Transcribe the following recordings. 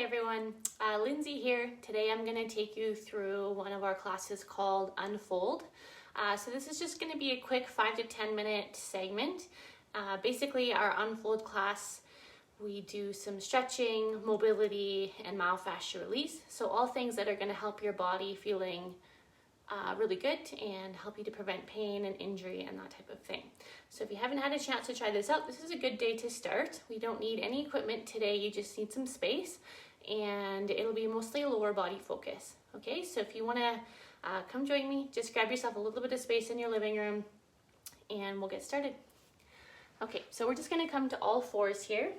everyone, Lindsay here. Today I'm going to take you through one of our classes called Unfold. So this is just going to be a quick 5 to 10 minute segment. Basically our Unfold class, we do some stretching, mobility, and myofascial release. So all things that are going to help your body feeling really good and help you to prevent pain and injury and that type of thing. So if you haven't had a chance to try this out, this is a good day to start. We don't need any equipment today, you just need some space, and it'll be mostly a lower body focus. Okay, so if you want to come join me, just grab yourself a little bit of space in your living room and we'll get started. Okay, so we're just going to come to all fours here.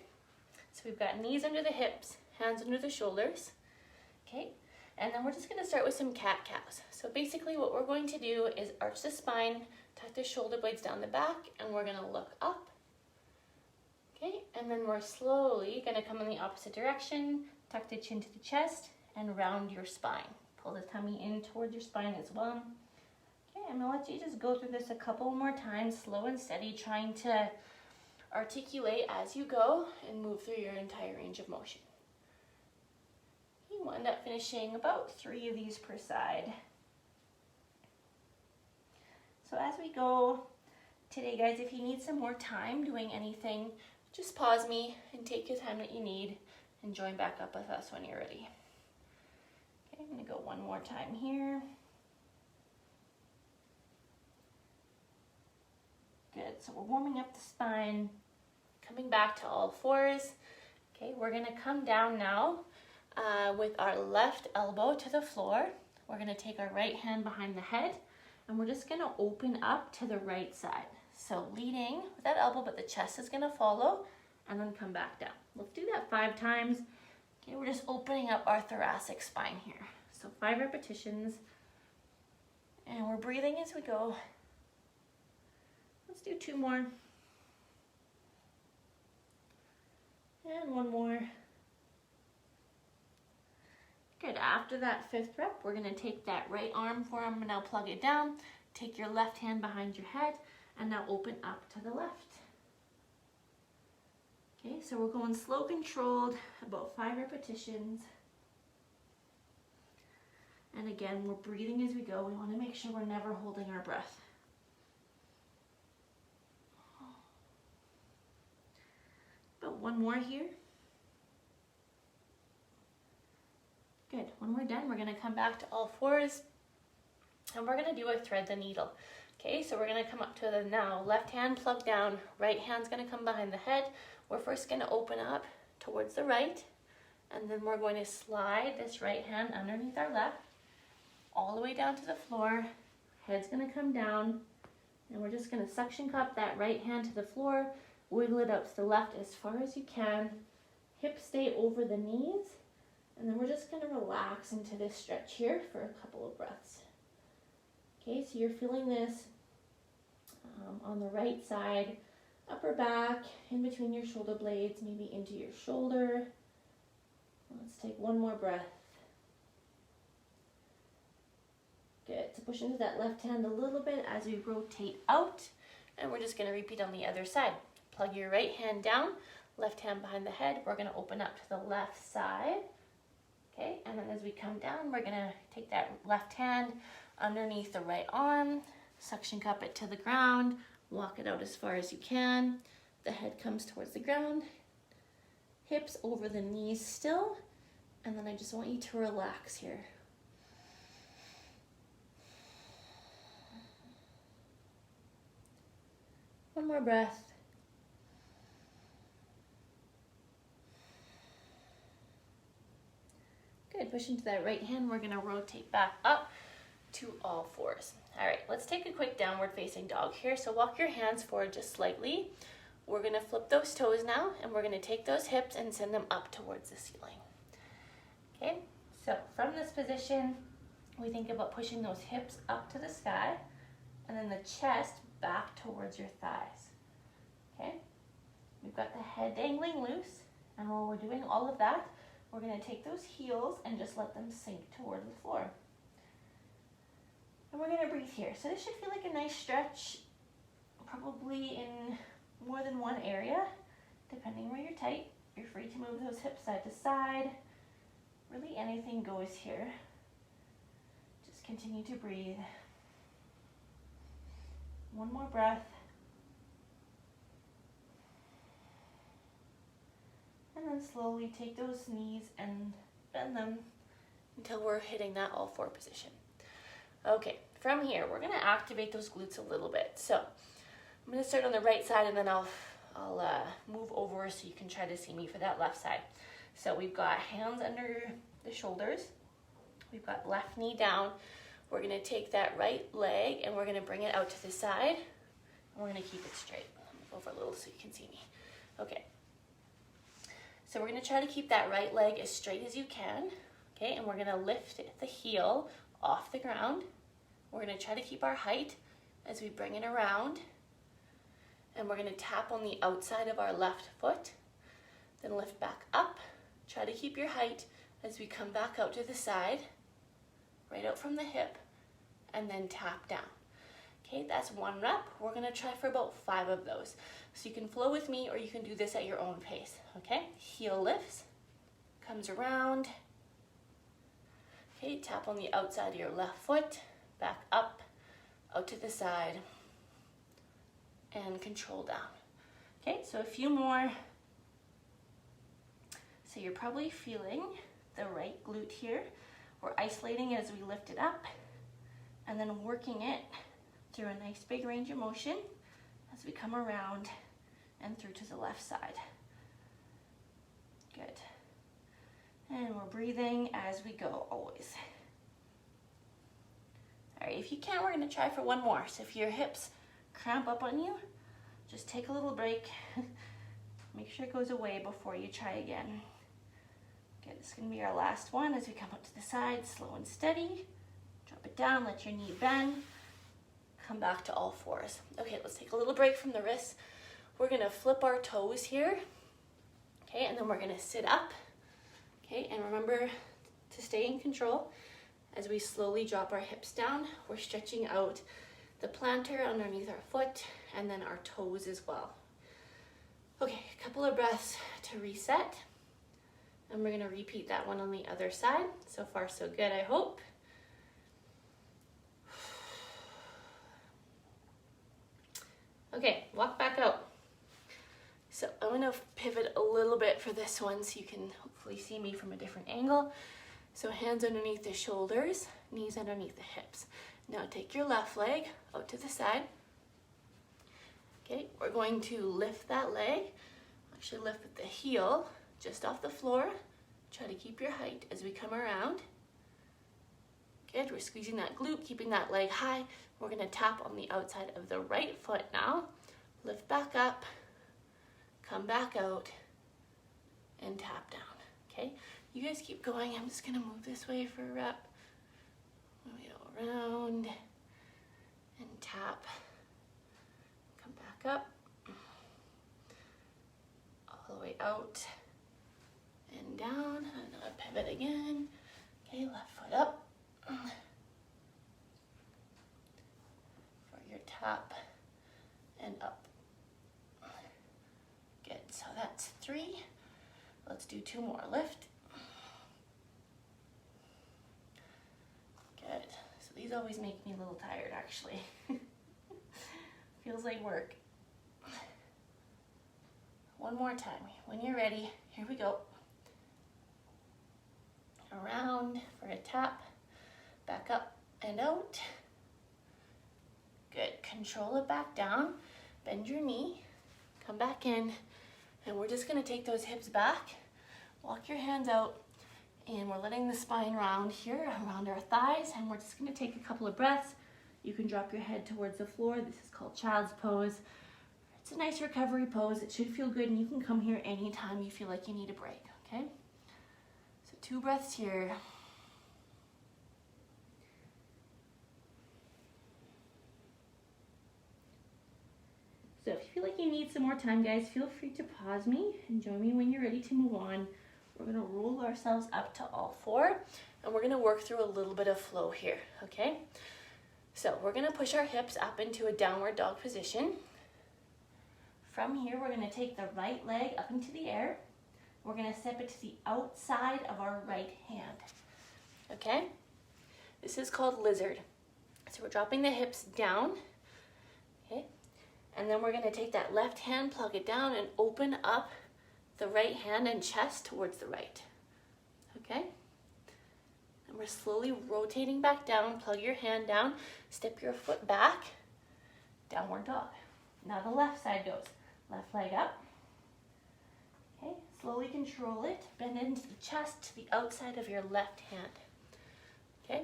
So we've got knees under the hips, hands under the shoulders. Okay, and then we're just going to start with some cat-cows. So basically what we're going to do is arch the spine, tuck the shoulder blades down the back, and we're going to look up. Okay, and then we're slowly going to come in the opposite direction, tuck the chin to the chest, and round your spine. Pull the tummy in towards your spine as well. Okay, I'm going to let you just go through this a couple more times, slow and steady, trying to articulate as you go and move through your entire range of motion. We'll end up finishing about 3 of these per side. So as we go today, guys, if you need some more time doing anything, just pause me and take the time that you need and join back up with us when you're ready. Okay, I'm going to go one more time here. Good, so we're warming up the spine, coming back to all fours. Okay, we're going to come down now with our left elbow to the floor. We're going to take our right hand behind the head and we're just going to open up to the right side. So leading with that elbow, but the chest is going to follow, and then come back down. Let's do that 5 times. Okay, we're just opening up our thoracic spine here. So 5 repetitions, and we're breathing as we go. Let's do 2 more. And 1 more. Good, after that 5th rep, we're gonna take that right arm, forearm, and now plug it down. Take your left hand behind your head, and now open up to the left. Okay, so we're going slow, controlled, about 5 repetitions. And again, we're breathing as we go. We wanna make sure we're never holding our breath. About 1 more here. Good, when we're done, we're gonna come back to all fours and we're gonna do a thread the needle. Okay, so we're gonna come up to the now left hand plug down, right hand's gonna come behind the head. We're first gonna open up towards the right, and then we're going to slide this right hand underneath our left, all the way down to the floor. Head's gonna come down, and we're just gonna suction cup that right hand to the floor, wiggle it out to the left as far as you can. Hips stay over the knees. And then we're just going to relax into this stretch here for a couple of breaths. Okay, so you're feeling this on the right side, upper back, in between your shoulder blades, maybe into your shoulder. Let's take 1 more breath. Good, so push into that left hand a little bit as we rotate out. And we're just going to repeat on the other side. Plug your right hand down, left hand behind the head. We're going to open up to the left side. Okay, and then as we come down, we're gonna take that left hand underneath the right arm, suction cup it to the ground, walk it out as far as you can. The head comes towards the ground, hips over the knees still, and then I just want you to relax here. One more breath. Good, push into that right hand. We're gonna rotate back up to all fours. All right, let's take a quick downward facing dog here. So walk your hands forward just slightly. We're gonna flip those toes now, and we're gonna take those hips and send them up towards the ceiling. Okay, so from this position, we think about pushing those hips up to the sky, and then the chest back towards your thighs. Okay, we've got the head dangling loose, and while we're doing all of that, we're going to take those heels and just let them sink toward the floor. And we're going to breathe here. So this should feel like a nice stretch, probably in more than one area, depending where you're tight. You're free to move those hips side to side. Really anything goes here. Just continue to breathe. One more breath. And then slowly take those knees and bend them until we're hitting that all four position. Okay, from here, we're gonna activate those glutes a little bit. So I'm gonna start on the right side and then I'll move over so you can try to see me for that left side. So we've got hands under the shoulders. We've got left knee down. We're gonna take that right leg and we're gonna bring it out to the side. And we're gonna keep it straight. Move over a little so you can see me. Okay. So we're gonna try to keep that right leg as straight as you can. Okay, and we're gonna lift the heel off the ground. We're gonna try to keep our height as we bring it around. And we're gonna tap on the outside of our left foot, then lift back up. Try to keep your height as we come back out to the side, right out from the hip, and then tap down. Okay, that's one rep. We're gonna try for about 5 of those. So you can flow with me or you can do this at your own pace, okay? Heel lifts, comes around. Okay, tap on the outside of your left foot, back up, out to the side, and control down. Okay, so a few more. So you're probably feeling the right glute here. We're isolating it as we lift it up and then working it through a nice big range of motion as we come around and through to the left side. Good. And we're breathing as we go, always. All right, if you can, we're gonna try for one more. So if your hips cramp up on you, just take a little break. Make sure it goes away before you try again. Okay, this is gonna be our last one as we come up to the side, slow and steady. Drop it down, let your knee bend. Come back to all fours. Okay, let's take a little break from the wrists. We're gonna flip our toes here. Okay, and then we're gonna sit up. Okay, and remember to stay in control. As we slowly drop our hips down, we're stretching out the plantar underneath our foot and then our toes as well. Okay, a couple of breaths to reset. And we're gonna repeat that one on the other side. So far, so good, I hope. Okay, walk back out. So I'm gonna pivot a little bit for this one so you can hopefully see me from a different angle. So hands underneath the shoulders, knees underneath the hips. Now take your left leg out to the side. Okay, we're going to lift that leg. Actually lift with the heel just off the floor. Try to keep your height as we come around. Good, we're squeezing that glute, keeping that leg high. We're gonna tap on the outside of the right foot now. Lift back up, come back out, and tap down, okay? You guys keep going. I'm just gonna move this way for a rep. Move it around and tap. Come back up, all the way out and down. Another pivot again. Okay, left foot up. For your tap and up. Good, so that's 3. Let's do 2 more. Lift. Good. So these always make me a little tired, actually. Feels like work. One more time. When you're ready, here we go. Around for a tap. Back up and out. Good. Control it back down. Bend your knee. Come back in. And we're just going to take those hips back. Walk your hands out. And we're letting the spine round here, around our thighs, and we're just gonna take a couple of breaths. You can drop your head towards the floor. This is called child's pose. It's a nice recovery pose. It should feel good, and you can come here anytime you feel like you need a break, okay? So 2 breaths here. So if you feel like you need some more time, guys, feel free to pause me and join me when you're ready to move on. We're gonna roll ourselves up to all 4, and we're gonna work through a little bit of flow here, okay? So we're gonna push our hips up into a downward dog position. From here, we're gonna take the right leg up into the air, we're gonna step it to the outside of our right hand, okay? This is called lizard. So we're dropping the hips down, okay? And then we're gonna take that left hand, plug it down, and open up the right hand and chest towards the right, okay? And we're slowly rotating back down, plug your hand down, step your foot back, downward dog. Now the left side goes, left leg up, okay? Slowly control it, bend into the chest to the outside of your left hand, okay?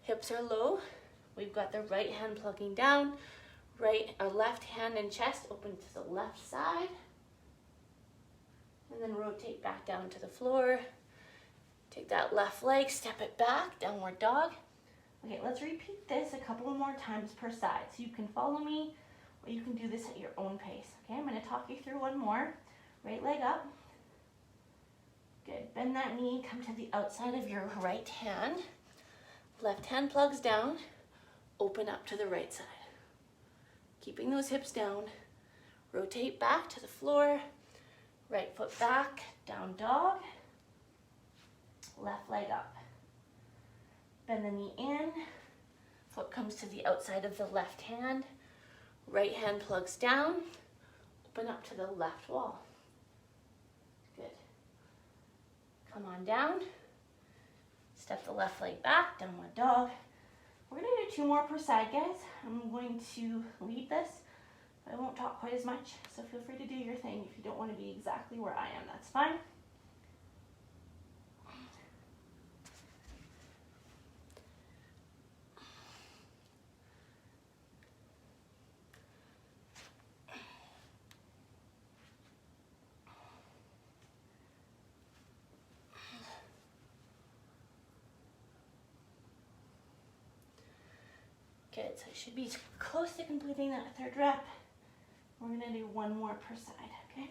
Hips are low, we've got the right hand plugging down, left hand and chest open to the left side, and then rotate back down to the floor. Take that left leg, step it back, downward dog. Okay, let's repeat this a couple more times per side. So you can follow me, or you can do this at your own pace. Okay, I'm gonna talk you through one more. Right leg up. Good, bend that knee, come to the outside of your right hand. Left hand plugs down, open up to the right side. Keeping those hips down, rotate back to the floor, right foot back, down dog, left leg up. Bend the knee in, foot comes to the outside of the left hand, right hand plugs down, open up to the left wall. Good. Come on down, step the left leg back, downward dog. We're gonna do 2 more per side, guys. I'm going to lead this, but I won't talk quite as much, so feel free to do your thing. If you don't want to be exactly where I am, that's fine. Good, so it should be close to completing that 3rd rep. We're gonna do 1 more per side, okay?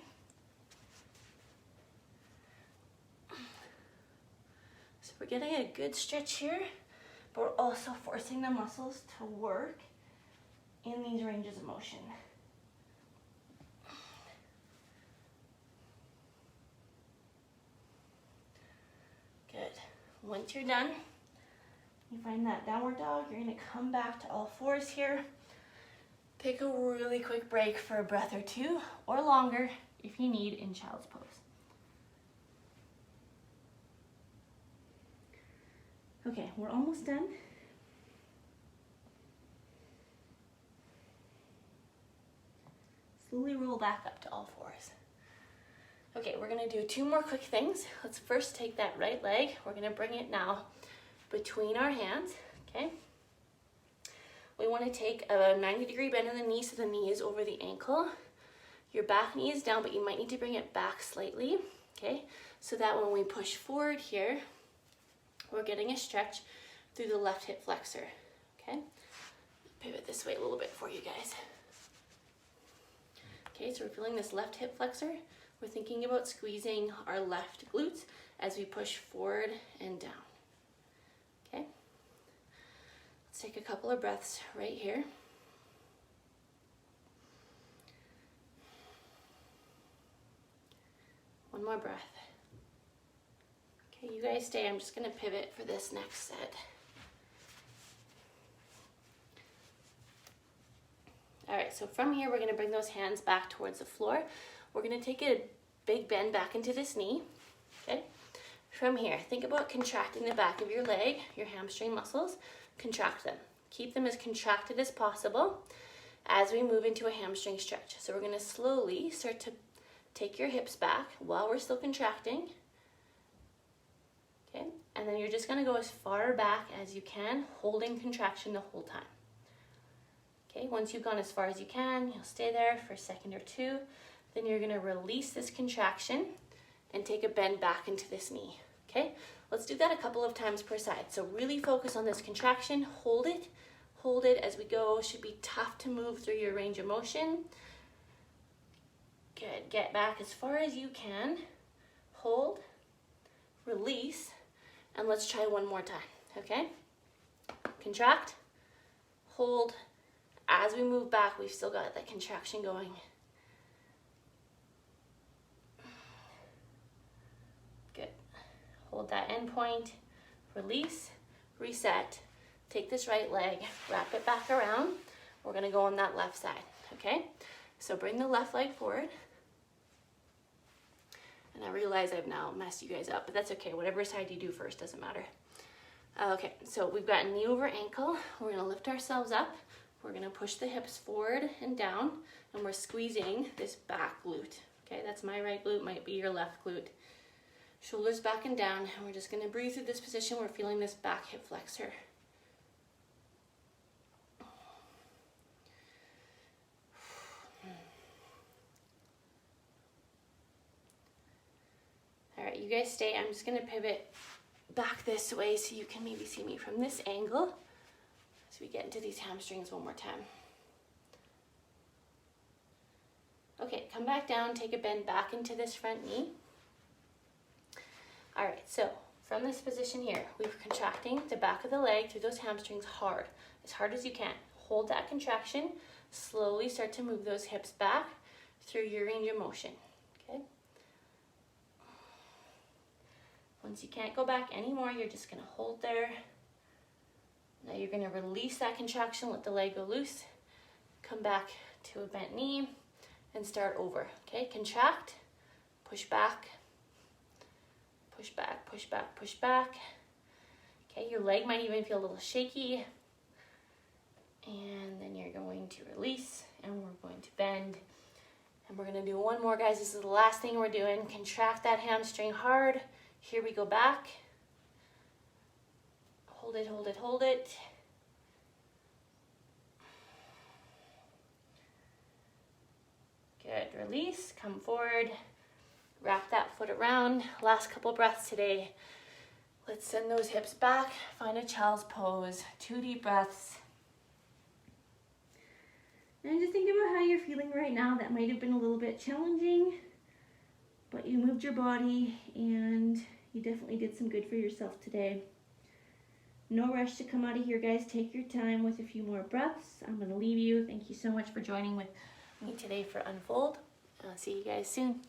So we're getting a good stretch here, but we're also forcing the muscles to work in these ranges of motion. Good, once you're done, you find that downward dog, you're gonna come back to all 4s here. Take a really quick break for a breath or 2, or longer if you need, in child's pose. Okay, we're almost done. Slowly roll back up to all 4s. Okay, we're gonna do 2 more quick things. Let's first take that right leg. We're gonna bring it now between our hands, okay? We want to take a 90-degree bend in the knee so the knee is over the ankle. Your back knee is down, but you might need to bring it back slightly, okay? So that when we push forward here, we're getting a stretch through the left hip flexor, okay? Pivot this way a little bit for you guys. Okay, so we're feeling this left hip flexor. We're thinking about squeezing our left glutes as we push forward and down. Okay, let's take a couple of breaths right here. One more breath. Okay, you guys stay. I'm just gonna pivot for this next set. All right, so from here, we're gonna bring those hands back towards the floor. We're gonna take a big bend back into this knee, okay? From here, think about contracting the back of your leg, your hamstring muscles, contract them. Keep them as contracted as possible as we move into a hamstring stretch. So we're gonna slowly start to take your hips back while we're still contracting, okay? And then you're just gonna go as far back as you can, holding contraction the whole time. Okay, once you've gone as far as you can, you'll stay there for a second or 2. Then you're gonna release this contraction and take a bend back into this knee, okay? Let's do that a couple of times per side. So really focus on this contraction, hold it as we go. Should be tough to move through your range of motion. Good, get back as far as you can. Hold, release, and let's try one more time, okay? Contract, hold. As we move back, we've still got that contraction going. hold that end point, release, reset. Take this right leg, wrap it back around. We're gonna go on that left side, okay? So bring the left leg forward. And I realize I've now messed you guys up, but that's okay. Whatever side you do first, doesn't matter. Okay, so we've got knee over ankle. We're gonna lift ourselves up. We're gonna push the hips forward and down, and we're squeezing this back glute. Okay, that's my right glute, might be your left glute. Shoulders back and down, and we're just gonna breathe through this position. We're feeling this back hip flexor. All right, you guys stay. I'm just gonna pivot back this way so you can maybe see me from this angle as we get into these hamstrings one more time. Okay, come back down, take a bend back into this front knee. All right, so from this position here, we're contracting the back of the leg through those hamstrings hard as you can. Hold that contraction, slowly start to move those hips back through your range of motion, okay? Once you can't go back anymore, you're just gonna hold there. Now you're gonna release that contraction, let the leg go loose, come back to a bent knee, and start over, okay? Contract, push back, push back, push back, push back. Okay, your leg might even feel a little shaky. And then you're going to release, and we're going to bend. And we're gonna do one more, guys. This is the last thing we're doing. Contract that hamstring hard. Here we go back. Hold it, hold it, hold it. Good, release, come forward. Wrap that foot around. Last couple breaths today. Let's send those hips back. Find a child's pose. 2 deep breaths. And just think about how you're feeling right now. That might have been a little bit challenging, but you moved your body and you definitely did some good for yourself today. No rush to come out of here, guys. Take your time with a few more breaths. I'm going to leave you. Thank you so much for joining with me today for Unfold. I'll see you guys soon.